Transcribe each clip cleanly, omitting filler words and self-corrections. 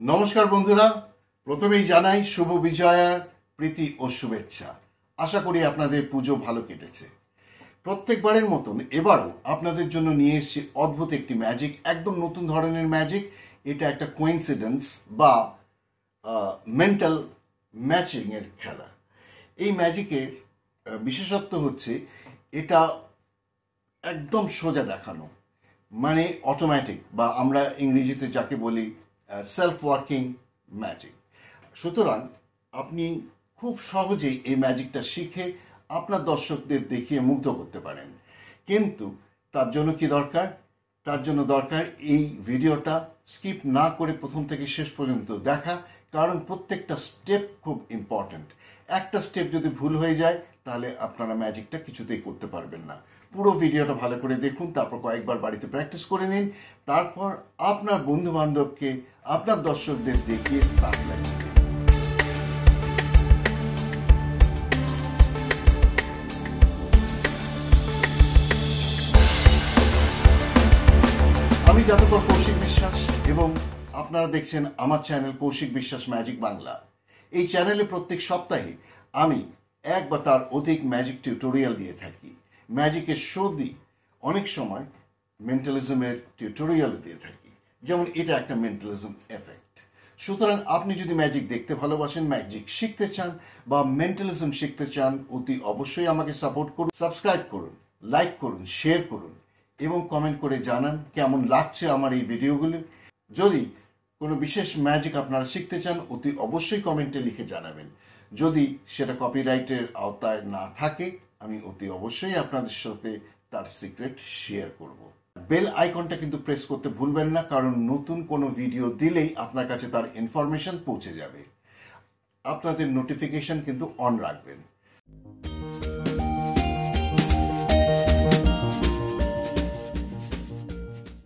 নমস্কার বন্ধুরা, প্রথমেই জানাই শুভ বিজয়ার প্রীতি ও শুভেচ্ছা। আশা করি আপনাদের পুজো ভালো কেটেছে। প্রত্যেকবারের মতন এবারও আপনাদের জন্য নিয়ে এসেছি অদ্ভুত একটি ম্যাজিক, একদম নতুন ধরনের ম্যাজিক। এটা একটা কোইন্সিডেন্স বা মেন্টাল ম্যাচিং এর খেলা। এই ম্যাজিকের বিশেষত্ব হচ্ছে এটা একদম সোজা দেখানো, মানে অটোমেটিক, বা আমরা ইংরেজিতে যাকে বলি সেলফ ওয়ার্কিং ম্যাজিক। সুতরাং আপনি খুব সহজেই এই ম্যাজিকটা শিখে আপনার দর্শকদের দেখিয়ে মুগ্ধ করতে পারেন। কিন্তু তার জন্য কি দরকার? তার জন্য দরকার এই ভিডিওটা স্কিপ না করে প্রথম থেকে শেষ পর্যন্ত দেখা, কারণ প্রত্যেকটা স্টেপ খুব ইম্পর্ট্যান্ট। একটা স্টেপ যদি ভুল হয়ে যায় তাহলে আপনারা ম্যাজিকটা কিছুতেই করতে পারবেন না। পুরো ভিডিওটা ভালো করে দেখুন, তারপর কয়েকবার বাড়িতে প্র্যাকটিস করে নিন, তারপর আপনার বন্ধু বান্ধবকে, আপনার দর্শকদের দেখিয়ে তাক লাগিয়ে দিন। আমি জাদুকর কৌশিক বিশ্বাস এবং আপনারা দেখছেন আমার চ্যানেল কৌশিক বিশ্বাস ম্যাজিক বাংলা। এই চ্যানেলে প্রত্যেক সপ্তাহে আমি এক বা তার অধিক ম্যাজিক টিউটোরিয়াল দিয়ে থাকি। ম্যাজিকের শো দিই, অনেক সময় মেন্টালিজমের টিউটোরিয়াল দিয়ে থাকি, যেমন এটা একটা মেন্টালিজম এফেক্ট। সুতরাং আপনি যদি ম্যাজিক দেখতে ভালোবাসেন, ম্যাজিক শিখতে চান বা মেন্টালিজম শিখতে চান, অতি অবশ্যই আমাকে সাপোর্ট করুন, সাবস্ক্রাইব করুন, লাইক করুন, শেয়ার করুন এবং কমেন্ট করে জানান কেমন লাগছে আমার এই ভিডিওগুলো। যদি কোনো বিশেষ ম্যাজিক আপনারা শিখতে চান, অতি অবশ্যই কমেন্টে লিখে জানাবেন। যদি সেটা কপিরাইটের আওতায় না থাকে, আমি অতি অবশ্যই আপনাদের সাথে তার সিক্রেট শেয়ার করব। বেল আইকনটা কিন্তু প্রেস করতে ভুলবেন না, কারণ নতুন কোনো ভিডিও দিলেই আপনার কাছে তার ইনফরমেশন পৌঁছে যাবে। আপনাদের নোটিফিকেশন কিন্তু অন রাখবেন।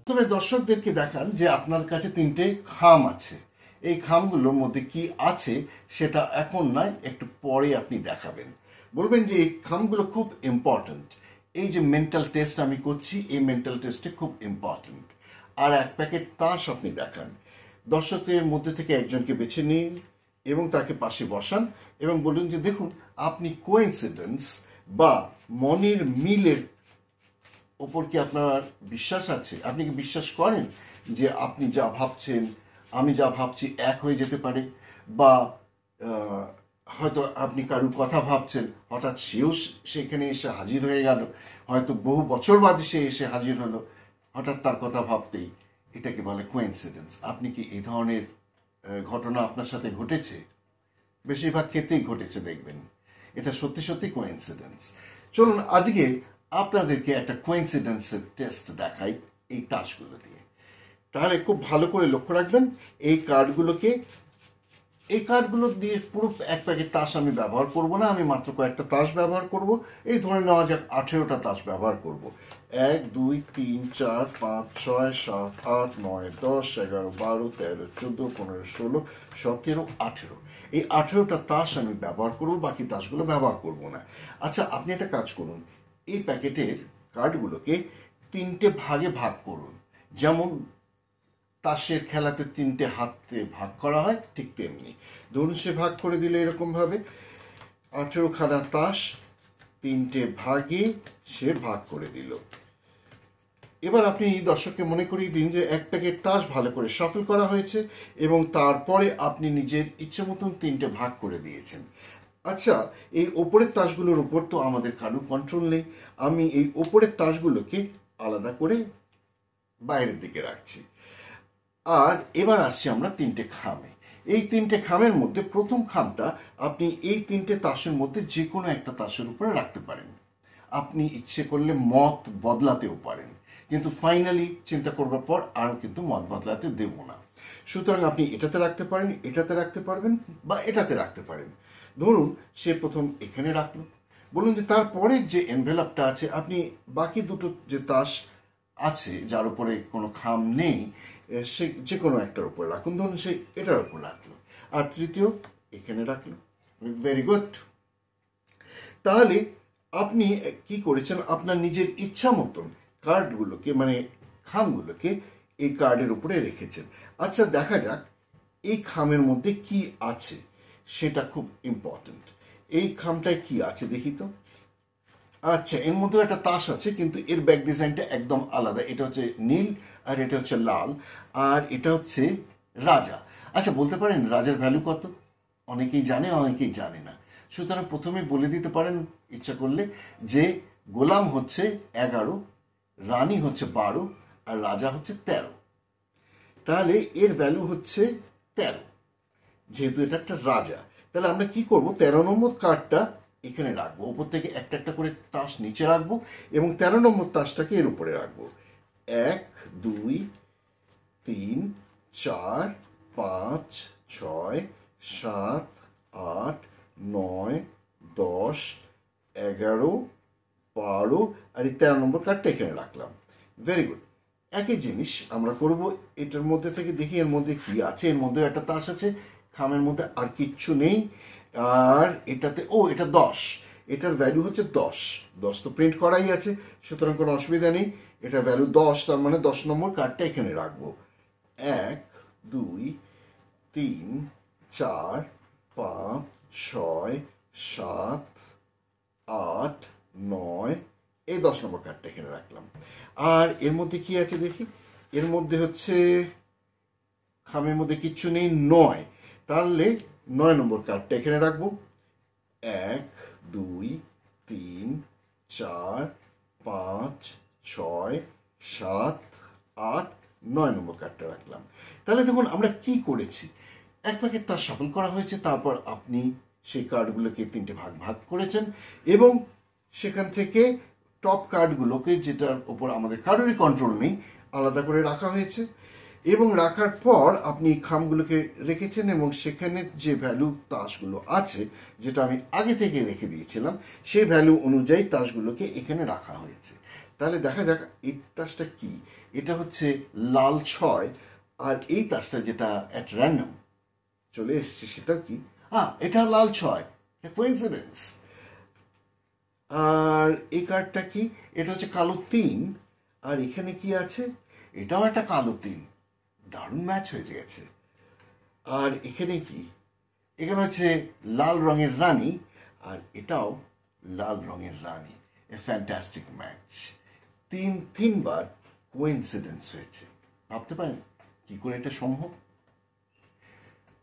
তবে দর্শকদেরকে দেখান যে আপনার কাছে তিনটে খাম আছে। এই খামগুলোর মধ্যে কি আছে সেটা এখন নয়, একটু পরে আপনি দেখাবেন। বলবেন যে এই খামগুলো খুব ইম্পর্ট্যান্ট। এই যে মেন্টাল টেস্ট আমি করছি, এই মেন্টাল টেস্টে খুব ইম্পর্ট্যান্ট। আর এক প্যাকেট তাস আপনি দেখান। দর্শকদের মধ্যে থেকে একজনকে বেছে নিন এবং তাকে পাশে বসান এবং বলুন যে দেখুন, আপনি কোইন্সিডেন্স বা মনের মিলের ওপর কি আপনার বিশ্বাস আছে? আপনি কি বিশ্বাস করেন যে আপনি যা ভাবছেন, আমি যা ভাবছি এক হয়ে যেতে পারে? বা হয়তো আপনি কারুর কথা ভাবছেন, হঠাৎ সেও সেখানে এসে হাজির হয়ে গেল, হয়তো বহু বছর বাদে সে এসে হাজির হলো হঠাৎ তার কথা ভাবতেই। এটাকে বলে কোইন্সিডেন্স। আপনি কি এই ধরনের ঘটনা আপনার সাথে ঘটেছে? বেশিরভাগ ক্ষেত্রেই ঘটেছে, দেখবেন এটা সত্যি সত্যি কোইন্সিডেন্স। চলুন আজকে আপনাদেরকে একটা কোইন্সিডেন্সের টেস্ট দেখাই এই তাসগুলো দিয়ে। তাহলে খুব ভালো করে লক্ষ্য রাখবেন। এই কার্ডগুলো দিয়ে পুরো এক প্যাকেট তাস আমি ব্যবহার করব না, আমি মাত্র কয়েকটা তাস ব্যবহার করব। এই ধরে নেওয়া যাক 18টা তাস ব্যবহার করব। 1 2 3 4 5 6 7 8 9 10 11 12 13 14 15 16 17 18। এই 18টা তাস আমি ব্যবহার করব, বাকি তাসগুলো ব্যবহার করব না। আচ্ছা, আপনি একটা কাজ করুন, এই প্যাকেটের কার্ডগুলোকে তিনটে ভাগে ভাগ করুন। যেমন তাসের খেলাতে তিনটে হাতে ভাগ করা হয়, ঠিক তেমনি ধরুন সে ভাগ করে দিলে এরকম ভাবে 18খানা তাস তিনটে ভাগে সে ভাগ করে দিল। এবার আপনি দর্শককে মনে করিয়ে দিন যে এক প্যাকেট তাস ভালো করে শাফল করা হয়েছে এবং তারপরে আপনি নিজের ইচ্ছে মতন তিনটে ভাগ করে দিয়েছেন। আচ্ছা, এই ওপরের তাসগুলোর উপর তো আমাদের কারো কন্ট্রোল নেই। আমি এই ওপরের তাসগুলোকে আলাদা করে বাইরের দিকে রাখছি। আর এবার আসছি আমরা তিনটে খামে। এই তিনটে খামের মধ্যে প্রথম খামটা আপনি এই তিনটে তাসের মধ্যে যে কোনো একটা তাসের উপরে রাখতে পারেন। আপনি ইচ্ছে করলে মত বদলাতেও পারেন, কিন্তু ফাইনালি চিন্তা করবার পর আর কিন্তু মত বদলাতে দেব না। সুতরাং আপনি এটাতে রাখতে পারেন, এটাতে রাখতে পারবেন বা এটাতে রাখতে পারেন। ধরুন সে প্রথম এখানে রাখলো, বলুন যে তারপরের যে এনভেলপটা আছে আপনি বাকি দুটো যে তাস আছে যার উপরে কোনো খাম নেই, সে যে কোনো একটার উপরে রাখুন। ধরুন সে এটার উপর রাখলো, আর তৃতীয় এখানে রাখলো। Very good. তাহলে আপনি কি করেছেন, আপনার নিজের ইচ্ছা মতন কার্ডগুলোকে, মানে খামগুলোকে এই কার্ডের উপরে রেখেছেন। আচ্ছা, দেখা যাক এই খামের মধ্যে কি আছে সেটা খুব ইম্পর্টেন্ট। এই খামটায় কি আছে দেখি তো। আচ্ছা, এর মধ্যে একটা তাস আছে, কিন্তু এর ব্যাক ডিজাইনটা একদম আলাদা। এটা হচ্ছে নীল আর এটা হচ্ছে লাল, আর এটা হচ্ছে রাজা। আচ্ছা, বলতে পারেন রাজার ভ্যালু কত? অনেকেই জানে, অনেকেই জানে না। সুতরাং প্রথমে বলে দিতে পারেন ইচ্ছা করলে যে গোলাম হচ্ছে 11, রানী হচ্ছে 12, আর রাজা হচ্ছে 13। তাহলে এর ভ্যালু হচ্ছে 13, যেহেতু এটা একটা রাজা। তাহলে আমরা কি করব, 13 নম্বর কার্ডটা এখানে রাখবো, ওপর থেকে একটা একটা করে তাস নিচে রাখবো এবং 13 নম্বর তাসটাকে এর উপরে রাখবো। 1 2 3 4 5 6 7 8 9 10 11 12, আর এই 13 নম্বর কার্ডটা এখানে রাখলাম। Very good. একই জিনিস আমরা করব এটার মধ্যে থেকে। দেখি এর মধ্যে কি আছে। এর মধ্যে একটা তাস আছে, খামের মধ্যে আর কিচ্ছু নেই। আর এটাতে এটা 10, এটার ভ্যালু হচ্ছে 10। 10 তো প্রিন্ট করাই আছে, সুতরাং কোনো অসুবিধা নেই। এটার ভ্যালু 10, তার মানে 10 নম্বর কার্ডটা এখানে রাখবো। 1 2 3 4 5 6 7 8 9, এই 10 নম্বর কার্ডটা এখানে রাখলাম। আর এর মধ্যে কি আছে দেখি। এর মধ্যে হচ্ছে খামের মধ্যে কিচ্ছু নেই, 9। তাহলে 9 নম্বর কার্ডটা এখানে রাখবো। 1 2 3 4 5 6 7 8 9 নম্বর কার্ডটা রাখলাম। তাহলে দেখুন আমরা কি করেছি, এক প্যাকেট তার শাফল করা হয়েছে, তারপর আপনি সেই কার্ডগুলোকে 3টে ভাগ ভাগ করেছেন এবং সেখান থেকে টপ কার্ডগুলোকে, যেটার উপর আমাদের কারোরই কন্ট্রোল নেই, আলাদা করে রাখা হয়েছে। এবং রাখার পর আপনি খামগুলোকে রেখেছেন এবং সেখানে যে ভ্যালু তাসগুলো আছে, যেটা আমি আগে থেকে রেখে দিয়েছিলাম, সেই ভ্যালু অনুযায়ী তাসগুলোকে এখানে রাখা হয়েছে। তাহলে দেখা যাক এই তাসটা কি। এটা হচ্ছে লাল 6, আর এই তাসটা যেটা অ্যাট র্যান্ডম চলে এসছে সেটা কি, এটা লাল 6, কোইন্সিডেন্স। আর এই কার্ডটা কি, এটা হচ্ছে কালো 3, আর এখানে কি আছে, এটাও একটা কালো 3। দারুণ ম্যাচ হয়ে গেছে। আর এখানে কি, এখানে হচ্ছে লাল রঙের রানী, আর এটাও লাল রঙের রানী। A fantastic match. 3বার কোইন্সিডেন্স হয়েছে। ভাবতে পারেন কি করে এটা সম্ভব।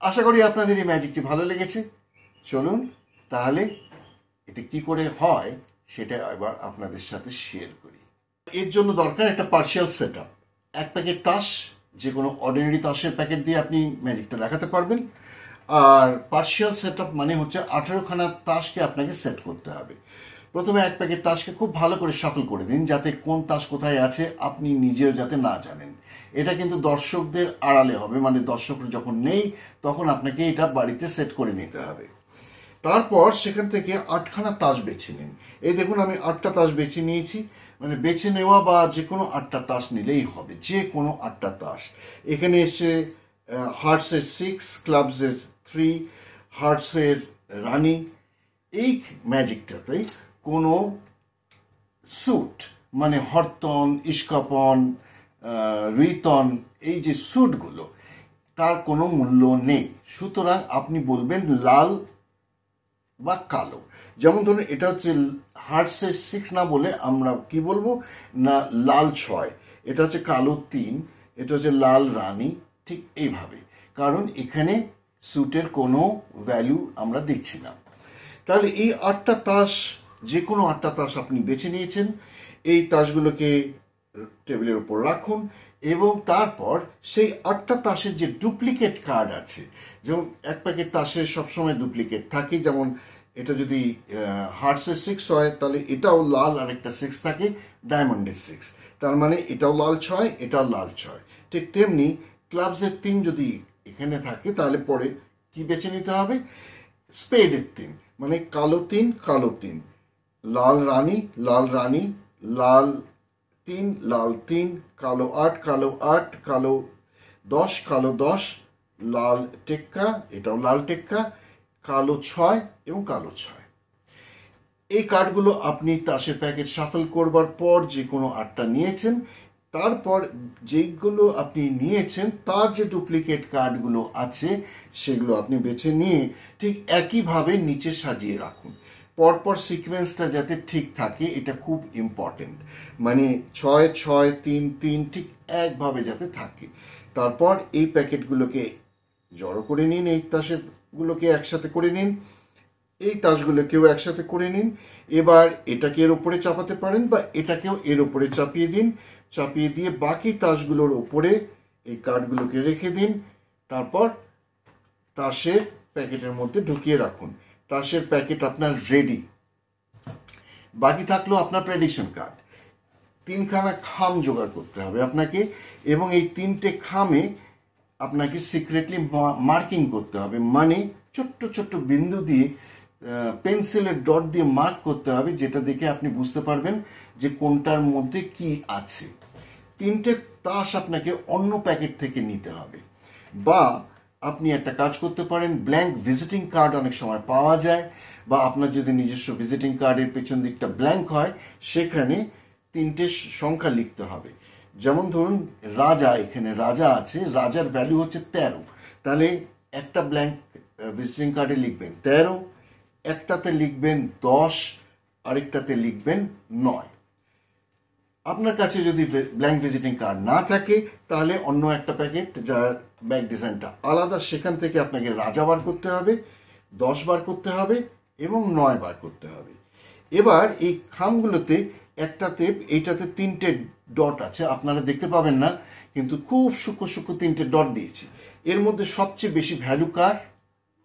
আশা করি আপনাদের এই ম্যাজিকটি ভালো লেগেছে। চলুন তাহলে এটা কি করে হয় সেটা এবার আপনাদের সাথে শেয়ার করি। এর জন্য দরকার একটা পার্শিয়াল সেট আপ। এক প্যাকেট তাস, যে কোনো অর্ডিনারি তাসের প্যাকেট দিয়ে আপনি ম্যাজিকটা দেখাতে পারবেন। আর পার্শিয়াল সেট আপ মানে হচ্ছে 18খানা তাসকে আপনাকে সেট করতে হবে। প্রথমে এক প্যাকেট তাসকে খুব ভালো করে শাফল করে দিন, যাতে কোন তাস কোথায় আছে আপনি নিজেও যাতে না জানেন। এটা কিন্তু দর্শকদের আড়ালে হবে, মানে দর্শক যখন নেই তখন আপনাকে এটা বাড়িতে সেট করে নিতে হবে। তারপর সেখান থেকে 8খানা তাস বেছে নিন। এই দেখুন আমি 8টা তাস বেছে নিয়েছি, মানে বেছে নেওয়া বা যে কোনো 8টা তাস নিলেই হবে, যে কোনো 8টা তাস। এখানে এসে হার্টসের 6, ক্লাবসের 3, হার্টসের রানী। এই ম্যাজিকটাতে কোনো স্যুট মানে হরতন, ইস্কাপন, রিতন, এই যে স্যুটগুলো, তার কোনো মূল্য নেই। সুতরাং আপনি বলবেন লাল বা কালো। যেমন ধরুন এটা হচ্ছে হার্টসের 6 না বলে আমরা কি বলবো না, লাল 6। এটা হচ্ছে কালো 3, এটা হচ্ছে লাল রানী। ঠিক এইভাবে, কারণ এখানে স্যুটের কোনো ভ্যালু আমরা দিচ্ছি না। তাহলে এই 8টা তাস, যে কোনো 8টা তাস আপনি বেছে নিয়েছেন। এই তাসগুলোকে টেবিলের উপর রাখুন এবং তারপর সেই 8টা তাসের যে ডুপ্লিকেট কার্ড আছে, যেমন এক প্যাকেট তাসের সবসময় ডুপ্লিকেট থাকে, যেমন এটা যদি হার্টসের 6 হয় তাহলে এটাও লাল আর একটা 6 থাকে, ডায়মন্ডের 6, তার মানে এটাও লাল 6, এটাও লাল 6। ঠিক তেমনি ক্লাবসের 3 যদি এখানে থাকে তাহলে পরে কি বেছে নিতে হবে, স্পেডের 3, মানে কালো 3, কালো 3, লাল রানী, লাল রানী, লাল 3, লাল 3, কালো 8, কালো 8, কালো 10, কালো 10, লাল টেক্কা, এটাও লাল টেক্কা, কালো 6 এবং কালো 6। এই কার্ডগুলো আপনি তাসের প্যাকেট শাফল করবার পর যে কোনো 8টা নিয়েছেন, তারপর যেগুলো আপনি নিয়েছেন তার যে ডুপ্লিকেট কার্ডগুলো আছে সেগুলো আপনি বেছে নিয়ে ঠিক একইভাবে নিচে সাজিয়ে রাখুন। পরপর সিকোয়েন্সটা যাতে ঠিক থাকে এটা খুব ইম্পর্টেন্ট, মানে 6 6 3 3 ঠিক একভাবে যাতে থাকে। তারপর এই প্যাকেটগুলোকে জড়ো করে নিন, এই তাসেরগুলোকে একসাথে করে নিন, এই তাসগুলোকেও একসাথে করে নিন। এবার এটাকে এর উপরে চাপাতে পারেন বা এটাকেও এর উপরে চাপিয়ে দিন। চাপিয়ে দিয়ে বাকি তাসগুলোর উপরে এই কার্ডগুলোকে রেখে দিন। তারপর তাসের প্যাকেটের মধ্যে ঢুকিয়ে রাখুন। তাসের প্যাকেট আপনার রেডি। বাকি থাকলো আপনার প্রেডিকশন কার্ড। 3খানা খাম জোগাড় করতে হবে আপনাকে, এবং এই 3টে খামে আপনাকে সিক্রেটলি মার্কিং করতে হবে, মানে ছোট্ট ছোট্ট বিন্দু দিয়ে পেন্সিলের ডট দিয়ে মার্ক করতে হবে, যেটা দেখে আপনি বুঝতে পারবেন যে কোনটার মধ্যে কি আছে। 3টে তাস আপনাকে অন্য প্যাকেট থেকে নিতে হবে, বা আপনি একটা কাজ করতে পারেন, ব্ল্যাঙ্ক ভিজিটিং কার্ড অনেক সময় পাওয়া যায়, বা আপনার যদি নিজস্ব ভিজিটিং কার্ডের পেছন দিকটা ব্ল্যাঙ্ক হয় সেখানে 3টে সংখ্যা লিখতে হবে। যেমন ধরুন রাজা, এখানে রাজা আছে, রাজার ভ্যালু হচ্ছে 13, তাহলে একটা ব্ল্যাঙ্ক ভিজিটিং কার্ডে লিখবেন 13, একটাতে লিখবেন 10, আরেকটাতে লিখবেন 9। আপনার কাছে যদি ব্ল্যাঙ্ক ভিজিটিং কার্ড না থাকে তাহলে অন্য একটা প্যাকেট যার ব্যাক ডিজাইনটা আলাদা, সেখান থেকে আপনাকে রাজা বার করতে হবে, 10 বার করতে হবে এবং 9 বার করতে হবে। এবার এই খামগুলোতে একটাতে, এইটাতে 3টে ডট আছে, আপনারা দেখতে পাবেন না কিন্তু খুব সূক্ষ্ম সূক্ষ্ম 3টে ডট দিয়েছি। এর মধ্যে সবচেয়ে বেশি ভ্যালু কার?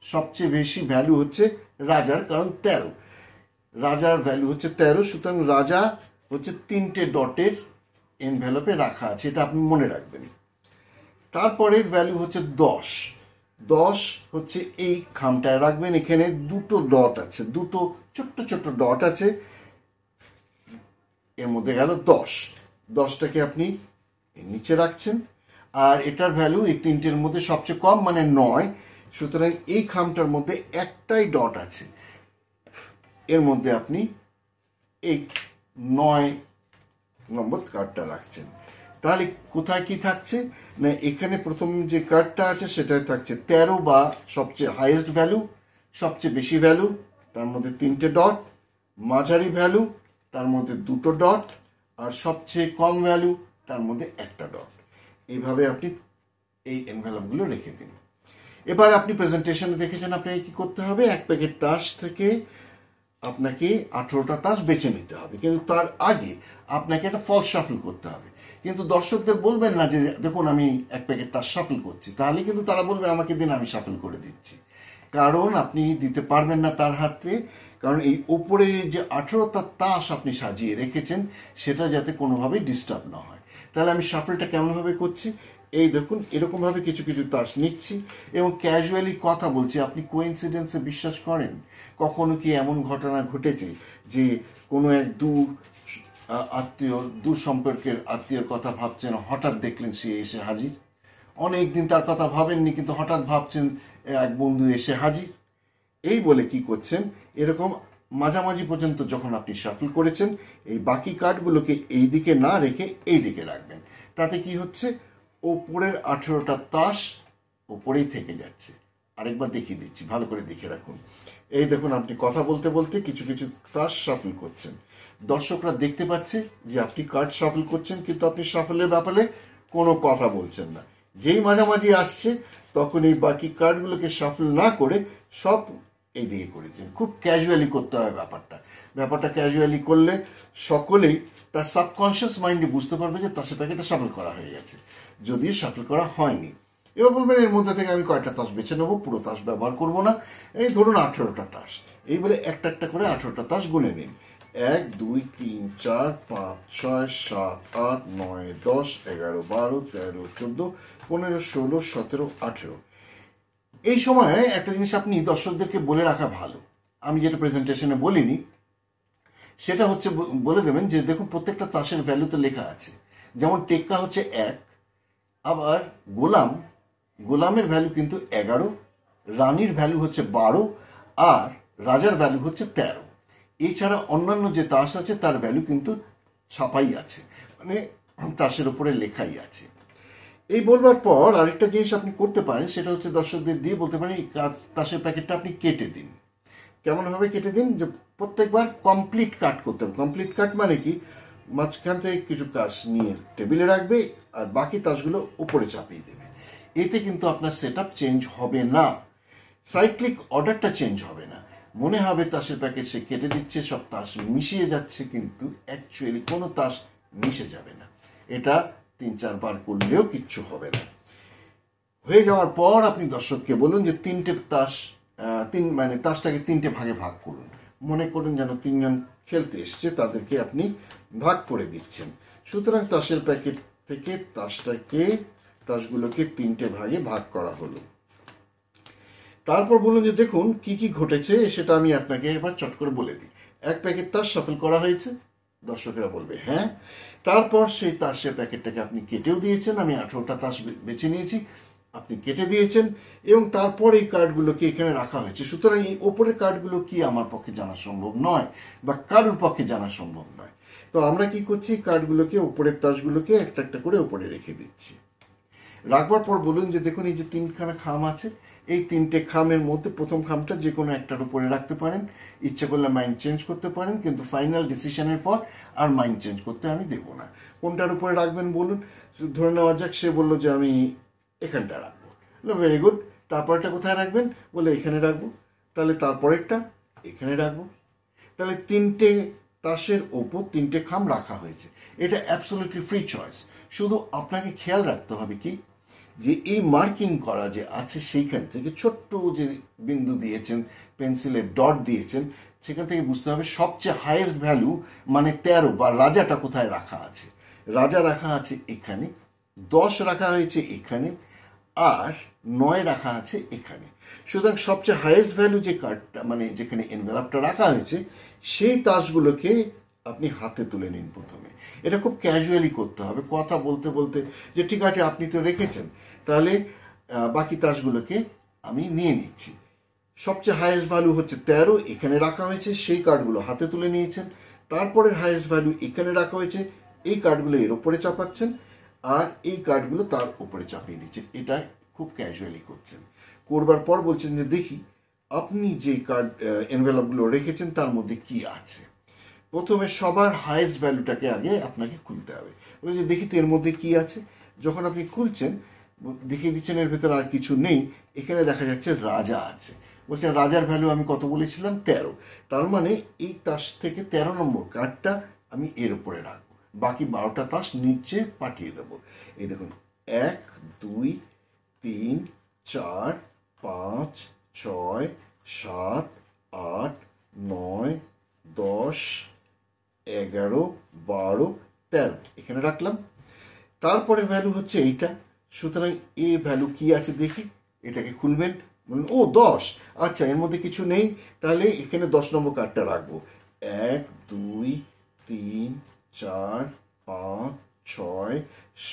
সবচেয়ে বেশি ভ্যালু হচ্ছে রাজার, কারণ 13, রাজার ভ্যালু হচ্ছে 13, সুতরাং রাজা হচ্ছে 3টে ডটের এনভেলপে রাখা আছে, এটা আপনি মনে রাখবেন। তারপরের ভ্যালু হচ্ছে 10, 10 হচ্ছে এই খামটায় রাখবেন। এখানে 2টো ডট আছে, 2টো ছোট্ট ছোট্ট ডট আছে, এর মধ্যে গেল 10, 10টাকে আপনি নিচে রাখছেন। আর এটার ভ্যালু এই 3টের মধ্যে সবচেয়ে কম, মানে 9, সুতরাং এই খামটার মধ্যে একটাই ডট আছে, এর মধ্যে আপনি এই 9 নম্বর কার্ডটা রাখছেন। তাহলে কোথায় কি থাকছে না, এখানে প্রথম যে কার্ডটা আছে সেটাই থাকছে 13, বা সবচেয়ে হাইয়েস্ট ভ্যালু, সবচেয়ে বেশি ভ্যালু, তার মধ্যে 3টে ডট, মাঝারি ভ্যালু, তার মধ্যে 2টো ডট, আর সবচেয়ে কম ভ্যালু, তার মধ্যে একটা ডট। এইভাবে আপনি এই এনভেলপগুলো রেখে দিন। এবার আপনি প্রেজেন্টেশনে দেখেছেন আপনাকে কি করতে হবে, এক প্যাকেট তাস থেকে আপনাকে 18টা তাস বেছে নিতে হবে, কিন্তু তার আগে আপনাকে একটা ফলস শাফল করতে হবে। কিন্তু দর্শকদের বলবেন না যে দেখুন আমি এক প্যাকেট তাস শাফল করছি, তাহলে কিন্তু তারা বলবে আমাকে দিন, আমি শাফল করে দিচ্ছি। কারণ আপনি দিতে পারবেন না তার হাতে, কারণ এই উপরে যে 18টা তাস আপনি সাজিয়ে রেখেছেন সেটা যাতে কোনোভাবেই ডিস্টার্ব না হয়। তাহলে আমি শাফলটা কেমনভাবে করছি, এই দেখুন এরকমভাবে কিছু কিছু তাস নিচ্ছি এবং ক্যাজুয়ালি কথা বলছি। আপনি কোইন্সিডেন্সে বিশ্বাস করেন? কখনো কি এমন ঘটনা ঘটেছে যে কোনো এক দূর সম্পর্কের আত্মীয়র কথা ভাবছেন, হঠাৎ দেখলেন সে এসে হাজির? অনেক দিন তার কথা ভাবেননি কিন্তু হঠাৎ ভাবছেন এক বন্ধু এসে হাজির। এই বলে কি করছেন, এরকম মাঝামাঝি পর্যন্ত যখন আপনি শাফল করেছেন এই বাকি কার্ডগুলোকে এই দিকে না রেখে এই দিকে রাখবেন। তাতে কি হচ্ছে, ওপরের 18টা তাস ওপরেই থেকে যাচ্ছে। আরেকবার দেখিয়ে দিচ্ছি, ভালো করে দেখে রাখুন। এই দেখুন আপনি কথা বলতে বলতে কিছু কিছু তাস শাফল করছেন, দর্শকরা দেখতে পাচ্ছে যে আপনি কার্ড শাফল করছেন, কিন্তু আপনি শাফলের ব্যাপারে কোনো কথা বলছেন না। যেই মাঝামাঝি আসছে তখন এই বাকি কার্ডগুলোকে শাফল না করে সব এই দিকে করেছেন। খুব ক্যাজুয়ালি করতে হবে ব্যাপারটা ক্যাজুয়ালি করলে সকলেই তার সাবকনশিয়াস মাইন্ডে বুঝতে পারবে যে তাসের প্যাকেটটা শাফল করা হয়ে গেছে, যদিও শাফল করা হয়নি। এবার বলবেন এর মধ্যে থেকে আমি কয়টা তাস বেছে নেবো, পুরো তাস ব্যবহার করবো না, এই ধরুন 18টা তাস। এই বলে একটা একটা করে 18টা তাস গুনে নিন। 1 2 3 4 5 6 7 8 9 10 11 12 13 14 15 16 17 18। এই সময় একটা জিনিস আপনি দর্শকদেরকে বলে রাখা ভালো, আমি যেটা প্রেজেন্টেশনে বলিনি, সেটা হচ্ছে বলে দেবেন যে দেখুন প্রত্যেকটা তাসের ভ্যালু তো লেখা আছে। যেমন টেক্কা হচ্ছে 1, আবার গোলামের ভ্যালু কিন্তু 11, রানীর ভ্যালু হচ্ছে 12, আর রাজার ভ্যালু হচ্ছে 13। এছাড়া অন্যান্য যে তাস আছে তার ভ্যালু কিন্তু ছাপাই আছে, মানে তাসের উপরে লেখাই আছে। এই বলবার পর আরেকটা জিনিস আপনি করতে পারেন, সেটা হচ্ছে দর্শকদের দিয়ে বলতে পারেন এই তাসের প্যাকেটটা আপনি কেটে দিন। কেমনভাবে কেটে দিন, যে প্রত্যেকবার কমপ্লিট কাট করতে হবে। কমপ্লিট কাট মানে কি, মাঝখান থেকে কিছু কাজ নিয়ে টেবিলে রাখবে আর বাকি তাসগুলো উপরে চাপিয়ে দেবে। এতে কিন্তু আপনার সেট আপ চেঞ্জ হবে না, সাইক্লিক অর্ডারটা চেঞ্জ হবে না। মনে হবে তাসের প্যাকেট সে কেটে দিচ্ছে, সব তাস মিশিয়ে যাচ্ছে, কিন্তু অ্যাকচুয়ালি কোনো তাস মিশে যাবে না। এটা 3-4 বার করলেও কিচ্ছু হবে না। হয়ে যাওয়ার পর আপনি দর্শককে বলুন যে তিনটে তাস, তাসটাকে 3টে ভাগে ভাগ করুন। মনে করুন যেন 3জন খেলতে এসছে, তাদেরকে আপনি ভাগ করে দিচ্ছেন। সুতরাং তাসের প্যাকেট থেকে তাসগুলোকে 3টে ভাগে ভাগ করা হলো। তারপর বলুন যে দেখুন কি কি ঘটেছে, সেটা আমি আপনাকে এবার চট করে বলে দিই। এক প্যাকেট তাস শাফল করা হয়েছে, দর্শকেরা বলবে হ্যাঁ। তারপর সেই তাসের প্যাকেটটাকে আপনি কেটেও দিয়েছেন, আমি 18টা তাস বেছে নিয়েছি, আপনি কেটে দিয়েছেন, এবং তারপর এই কার্ডগুলোকে এখানে রাখা হয়েছে। সুতরাং এই ওপরের কার্ডগুলো কি আমার পক্ষে জানা সম্ভব নয়, বা কারোর পক্ষে জানা সম্ভব নয়। তো আমরা কি করছি, কার্ডগুলোকে, উপরের তাসগুলোকে একটা একটা করে উপরে রেখে দিচ্ছি। রাখবার পর বলুন যে দেখুন এই যে 3খানা খাম আছে, এই 3টে খামের মধ্যে প্রথম খামটা যে কোনো একটার উপরে রাখতে পারেন, ইচ্ছে করলে মাইন্ড চেঞ্জ করতে পারেন, কিন্তু ফাইনাল ডিসিশনের পর আর মাইন্ড চেঞ্জ করতে আমি দেবো না। কোনটার উপরে রাখবেন বলুন। ধরে নেওয়া যাক সে বললো যে আমি এখানটা রাখবো, ভেরি গুড। তারপরটা কোথায় রাখবেন, বলে এখানে রাখবো। তাহলে তারপরেরটা এখানে রাখবো। তাহলে 3টে তাসের ওপর 3টে খাম রাখা হয়েছে। এটা অ্যাবসলিউটলি ফ্রি চয়েস। শুধু আপনাকে খেয়াল রাখতে হবে কি, যে এই মার্কিং করা যে আছে সেইখান থেকে ছোট্ট যে বিন্দু দিয়েছেন, পেন্সিলের ডট দিয়েছেন, সেখান থেকে বুঝতে হবে সবচেয়ে হাইয়েস্ট ভ্যালু মানে 13 বা রাজাটা কোথায় রাখা আছে। রাজা রাখা আছে এখানে, 10 রাখা হয়েছে এখানে, আর 9 রাখা আছে এখানে। সুতরাং সবচেয়ে হাইয়েস্ট ভ্যালু যে কার্ডটা, মানে যেখানে এনভেলপটা রাখা হয়েছে, সেই তাসগুলোকে আপনি হাতে তুলে নিন প্রথমে। এটা খুব ক্যাজুয়ালি করতে হবে, কথা বলতে বলতে, যে ঠিক আছে আপনি তো রেখেছেন, তাহলে বাকি তাসগুলোকে আমি নিয়ে নিচ্ছি। সবচেয়ে হাইয়েস্ট ভ্যালু হচ্ছে 13, এখানে রাখা হয়েছে, সেই কার্ডগুলো হাতে তুলে নিয়েছেন। তারপরে হাইয়েস্ট ভ্যালু এখানে রাখা হয়েছে, এই কার্ডগুলো এর ওপরে চাপাচ্ছেন, আর এই কার্ডগুলো তার উপরে চাপিয়ে দিচ্ছেন। এটা খুব ক্যাজুয়ালি করছেন। করবার পর বলছেন যে দেখি আপনি যে কার্ড এনভেলপগুলো রেখেছেন তার মধ্যে কি আছে। প্রথমে সবার হাইয়েস্ট ভ্যালুটাকে আগে আপনাকে খুলতে হবে। বলে যে দেখি তো এর মধ্যে কি আছে। যখন আপনি খুলছেন, দেখিয়ে দিচ্ছেন এর ভেতরে আর কিছু নেই, এখানে দেখা যাচ্ছে রাজা আছে। বলছেন রাজার ভ্যালু আমি কত বলেছিলাম, 13। তার মানে এই তাস থেকে 13 নম্বর কার্ডটা আমি এর উপরে রাখবো, বাকি 12টা তাস নিচে পাঠিয়ে দেবো। এই দেখুন 1 2 3 4 5 6 7 8 9 10 11 12 13 এখানে রাখলাম। তারপরে ভ্যালু হচ্ছে এইটা। সুতরাং এই ভ্যালু কি আছে দেখি, এটাকে খুলবেন, বলুন ও 10, আচ্ছা এর মধ্যে কিছু নেই, তাহলে এখানে 10 নম্বর কার্ডটা রাখবো। 1 2 3 4 5 6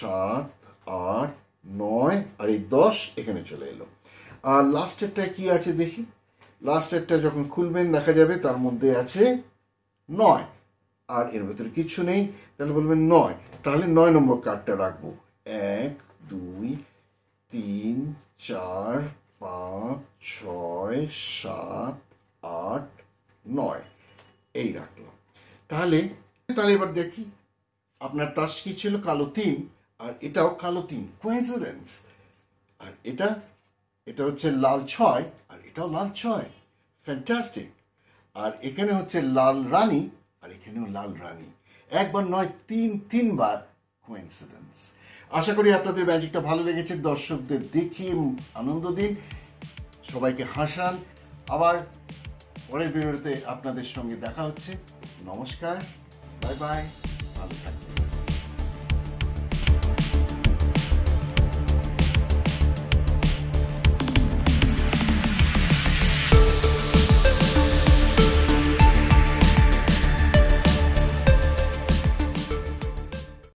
7 8 9, আর এই 10 এখানে চলে এলো। আর লাস্টেরটা কি আছে দেখি। লাস্টেরটা যখন খুলবেন দেখা যাবে তার মধ্যে আছে 9, আর এর ভেতরে কিছু নেই, তাহলে বলবেন 9, তাহলে 9 নম্বর কার্ডটা রাখবো। 1 2 3 4 5 6 7 8 9 এই রাখলাম। তাহলে এবার দেখি আপনার তাস কি ছিল, কালো 3, আর এটাও কালো 3, কোইন্সিডেন্স। আর এটা হচ্ছে লাল 6, আর এটাও লাল 6, ফ্যান্টাস্টিক। আর এখানে হচ্ছে লাল রানী, আর এখানেও লাল রানী। একবার নয়, 3বার কোইন্সিডেন্স। আশা করি আপনাদের ম্যাজিকটা ভালো লেগেছে। দর্শকদের দেখিয়ে আনন্দ দিন, সবাইকে হাসান। আবার পরের ভিডিওতে আপনাদের সঙ্গে দেখা হচ্ছে। নমস্কার, বাই বাই, ভালো থাকবেন।